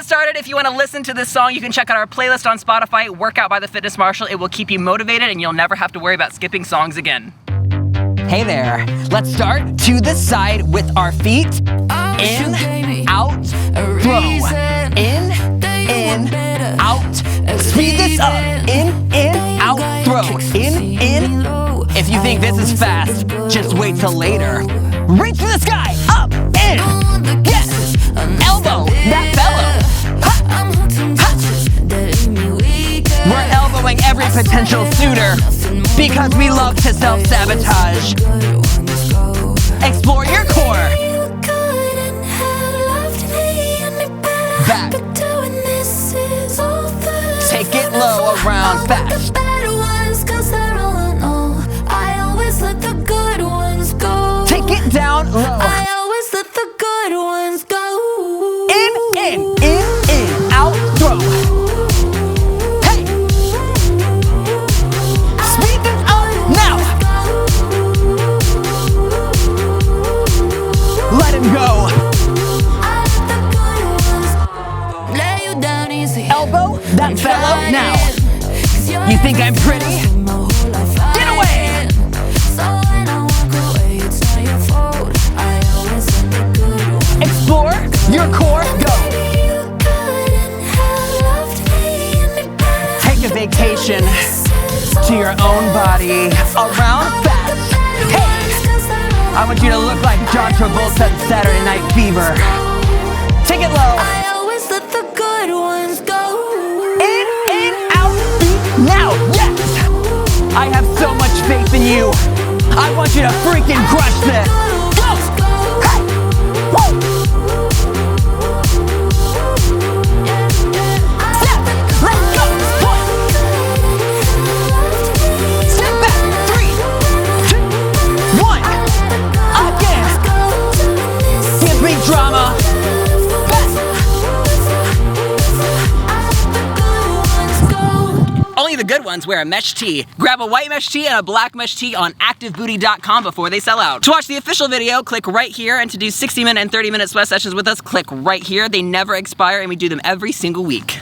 get started, if you want to listen to this song, you can check out our playlist on Spotify, Workout by the Fitness Marshall. It will keep you motivated and you'll never have to worry about skipping songs again. Hey there, let's start to the side with our feet. In, out, throw. In, out. Speed this up. In, out, throw. In. If you think this is fast, just wait till later. Reach for the sky, up, in. Yes, elbow, that fellow. Ha. Ha. We're elbowing every potential suitor because we love to self-sabotage. Explore your core. Back. Take it low, around, fast. Take it down, low. I always let the good ones go. In, out, throw. Hey! Speed this up now. Let him go. Lay you down easy. Elbow, that fellow, now. You think I'm pretty? Get away! Explore your core, go. Take a vacation to your own body, around fast. Hey! I want you to look like John Travolta in Saturday Night Fever. Take it low. I always let the good ones go. In, out, feet, now, yes! I have so much faith in you. I want you to freaking crush this. Go! Hey! Woo! Step! Let's go! Point! Step back! 3, 2, 1. Again! Give me drama! Only the good ones wear a mesh tee. Grab a white mesh tee and a black mesh tee on activebooty.com before they sell out. To watch the official video, click right here, and to do 60-minute and 30-minute sweat sessions with us, click right here. They never expire and we do them every single week.